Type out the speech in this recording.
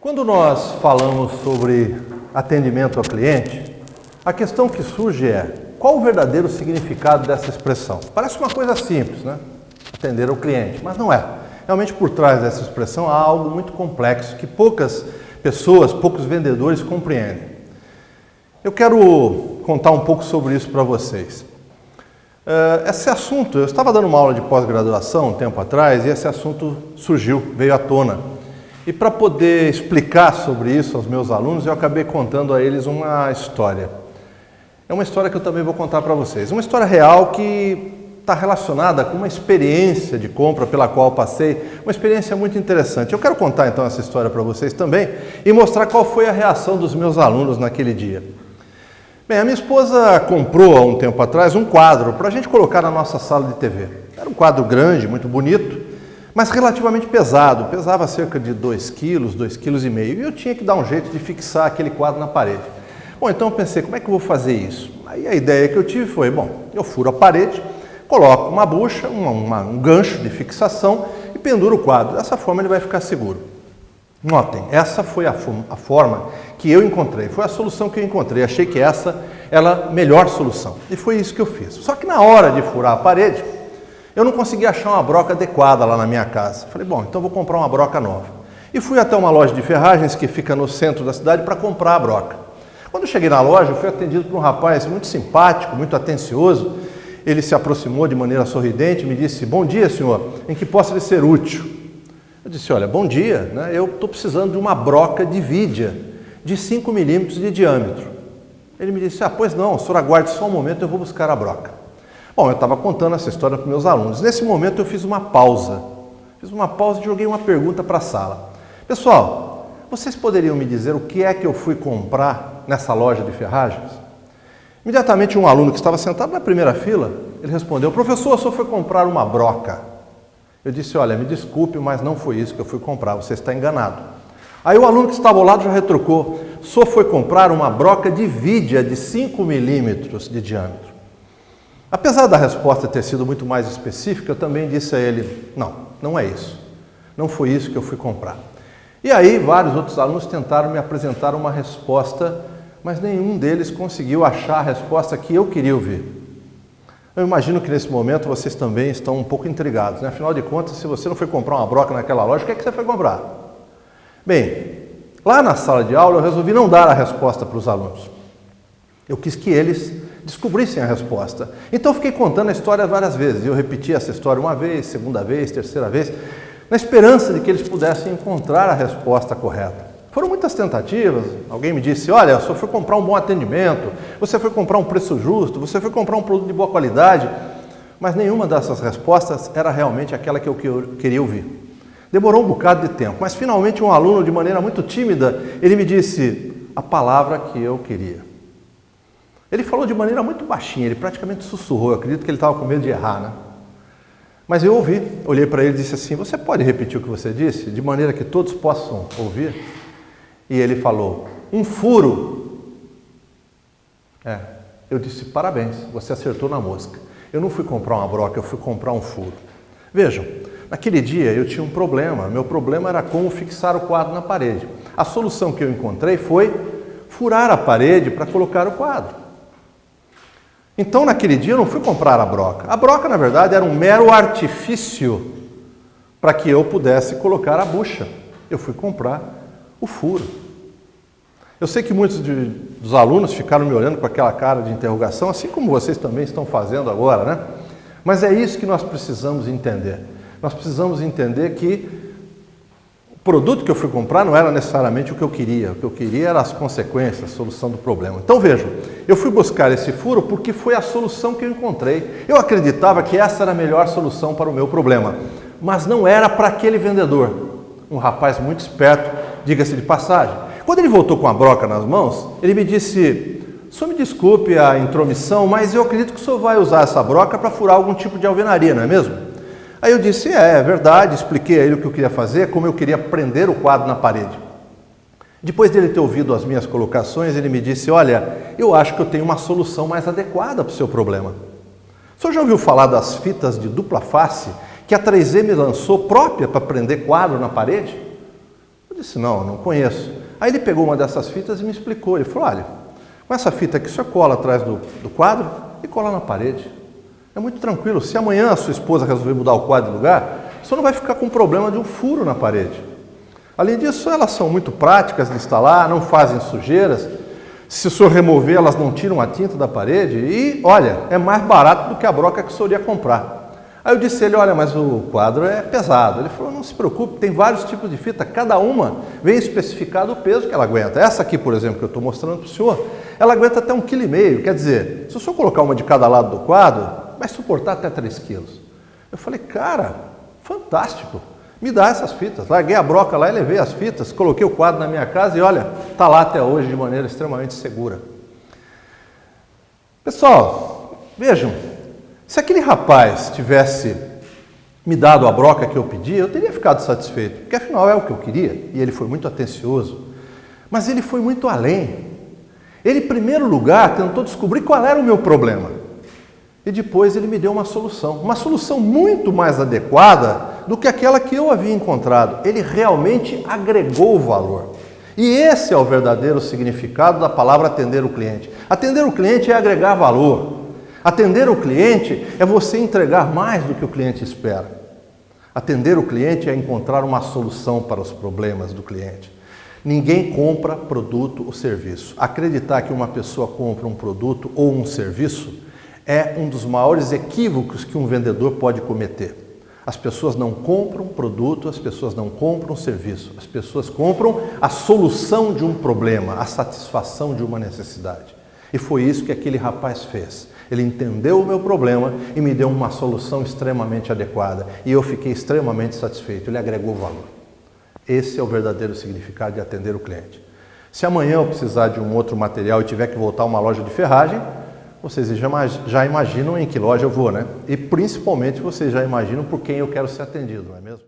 Quando nós falamos sobre atendimento ao cliente, a questão que surge é: qual o verdadeiro significado dessa expressão? Parece uma coisa simples, né? Atender ao cliente, mas não é. Realmente por trás dessa expressão há algo muito complexo que poucas pessoas, poucos vendedores compreendem. Eu quero contar um pouco sobre isso para vocês. Esse assunto, eu estava dando uma aula de pós-graduação um tempo atrás e esse assunto surgiu, veio à tona. E para poder explicar sobre isso aos meus alunos, eu acabei contando a eles uma história. É uma história que eu também vou contar para vocês. Uma história real que está relacionada com uma experiência de compra pela qual passei, uma experiência muito interessante. Eu quero contar então essa história para vocês também e mostrar qual foi a reação dos meus alunos naquele dia. Bem, a minha esposa comprou há um tempo atrás um quadro para a gente colocar na nossa sala de TV. Era um quadro grande, muito bonito, mas relativamente pesado, pesava cerca de 2 quilos, 2,5 kg, e eu tinha que dar um jeito de fixar aquele quadro na parede. Bom, então eu pensei, como é que eu vou fazer isso? Aí a ideia que eu tive foi, bom, eu furo a parede, coloco uma bucha, um gancho de fixação e penduro o quadro. Dessa forma ele vai ficar seguro. Notem, essa foi a forma que eu encontrei, foi a solução que eu encontrei. Achei que essa era a melhor solução e foi isso que eu fiz. Só que na hora de furar a parede, eu não consegui achar uma broca adequada lá na minha casa. Falei, bom, então vou comprar uma broca nova. E fui até uma loja de ferragens que fica no centro da cidade para comprar a broca. Quando eu cheguei na loja, eu fui atendido por um rapaz muito simpático, muito atencioso. Ele se aproximou de maneira sorridente e me disse, bom dia, senhor, em que posso lhe ser útil? Eu disse, olha, bom dia, né? Eu estou precisando de uma broca de vidia de 5 milímetros de diâmetro. Ele me disse, pois não, o senhor aguarde só um momento, eu vou buscar a broca. Bom, eu estava contando essa história para os meus alunos. Nesse momento eu fiz uma pausa. Fiz uma pausa e joguei uma pergunta para a sala. Pessoal, vocês poderiam me dizer o que é que eu fui comprar nessa loja de ferragens? Imediatamente um aluno que estava sentado na primeira fila, ele respondeu, professor, o senhor foi comprar uma broca. Eu disse, olha, me desculpe, mas não foi isso que eu fui comprar, você está enganado. Aí o aluno que estava ao lado já retrucou, o senhor foi comprar uma broca de vidia de 5 milímetros de diâmetro. Apesar da resposta ter sido muito mais específica, eu também disse a ele, não é isso. Não foi isso que eu fui comprar. E aí vários outros alunos tentaram me apresentar uma resposta, mas nenhum deles conseguiu achar a resposta que eu queria ouvir. Eu imagino que nesse momento vocês também estão um pouco intrigados, né? Afinal de contas, se você não foi comprar uma broca naquela loja, o que é que você foi comprar? Bem, lá na sala de aula eu resolvi não dar a resposta para os alunos. Eu quis que eles descobrissem a resposta. Então eu fiquei contando a história várias vezes. Eu repeti essa história uma vez, segunda vez, terceira vez, na esperança de que eles pudessem encontrar a resposta correta. Foram muitas tentativas. Alguém me disse, olha, você foi comprar um bom atendimento, você foi comprar um preço justo, você foi comprar um produto de boa qualidade, mas nenhuma dessas respostas era realmente aquela que eu queria ouvir. Demorou um bocado de tempo, mas finalmente um aluno, de maneira muito tímida, ele me disse a palavra que eu queria. Ele falou de maneira muito baixinha, ele praticamente sussurrou, eu acredito que ele estava com medo de errar, né? Mas eu ouvi, olhei para ele e disse assim, você pode repetir o que você disse, de maneira que todos possam ouvir? E ele falou, um furo. Eu disse, parabéns, você acertou na mosca. Eu não fui comprar uma broca, eu fui comprar um furo. Vejam, naquele dia eu tinha um problema, meu problema era como fixar o quadro na parede. A solução que eu encontrei foi furar a parede para colocar o quadro. Então, naquele dia, eu não fui comprar a broca. A broca, na verdade, era um mero artifício para que eu pudesse colocar a bucha. Eu fui comprar o furo. Eu sei que muitos dos alunos ficaram me olhando com aquela cara de interrogação, assim como vocês também estão fazendo agora, né? Mas é isso que nós precisamos entender. Nós precisamos entender que o produto que eu fui comprar não era necessariamente o que eu queria. O que eu queria eram as consequências, a solução do problema. Então vejam, eu fui buscar esse furo porque foi a solução que eu encontrei. Eu acreditava que essa era a melhor solução para o meu problema, mas não era para aquele vendedor. Um rapaz muito esperto, diga-se de passagem. Quando ele voltou com a broca nas mãos, ele me disse, o senhor me desculpe a intromissão, mas eu acredito que o senhor vai usar essa broca para furar algum tipo de alvenaria, não é mesmo? Aí eu disse, é verdade, expliquei a ele o que eu queria fazer, como eu queria prender o quadro na parede. Depois dele ter ouvido as minhas colocações, ele me disse, olha, eu acho que eu tenho uma solução mais adequada para o seu problema. O senhor já ouviu falar das fitas de dupla face que a 3M lançou própria para prender quadro na parede? Eu disse, não, não conheço. Aí ele pegou uma dessas fitas e me explicou. Ele falou, olha, com essa fita aqui, você cola atrás do quadro e cola na parede. É muito tranquilo. Se amanhã a sua esposa resolver mudar o quadro de lugar, você não vai ficar com problema de um furo na parede. Além disso, elas são muito práticas de instalar, não fazem sujeiras. Se o senhor remover, elas não tiram a tinta da parede e, olha, é mais barato do que a broca que o senhor ia comprar. Aí eu disse a ele, olha, mas o quadro é pesado. Ele falou, não se preocupe, tem vários tipos de fita, cada uma vem especificado o peso que ela aguenta. Essa aqui, por exemplo, que eu estou mostrando para o senhor, ela aguenta até 1,5 kg. Quer dizer, se o senhor colocar uma de cada lado do quadro, vai suportar até 3 kg. Eu falei, cara, fantástico, me dá essas fitas. Larguei a broca lá e levei as fitas, coloquei o quadro na minha casa e olha, está lá até hoje de maneira extremamente segura. Pessoal, vejam, se aquele rapaz tivesse me dado a broca que eu pedi, eu teria ficado satisfeito, porque afinal é o que eu queria, e ele foi muito atencioso. Mas ele foi muito além. Ele, em primeiro lugar, tentou descobrir qual era o meu problema. E depois ele me deu uma solução muito mais adequada do que aquela que eu havia encontrado. Ele realmente agregou valor. E esse é o verdadeiro significado da palavra atender o cliente. Atender o cliente é agregar valor. Atender o cliente é você entregar mais do que o cliente espera. Atender o cliente é encontrar uma solução para os problemas do cliente. Ninguém compra produto ou serviço. Acreditar que uma pessoa compra um produto ou um serviço é um dos maiores equívocos que um vendedor pode cometer. As pessoas não compram produto, as pessoas não compram serviço. As pessoas compram a solução de um problema, a satisfação de uma necessidade. E foi isso que aquele rapaz fez. Ele entendeu o meu problema e me deu uma solução extremamente adequada. E eu fiquei extremamente satisfeito. Ele agregou valor. Esse é o verdadeiro significado de atender o cliente. Se amanhã eu precisar de um outro material e tiver que voltar a uma loja de ferragem, vocês já imaginam em que loja eu vou, né? E principalmente vocês já imaginam por quem eu quero ser atendido, não é mesmo?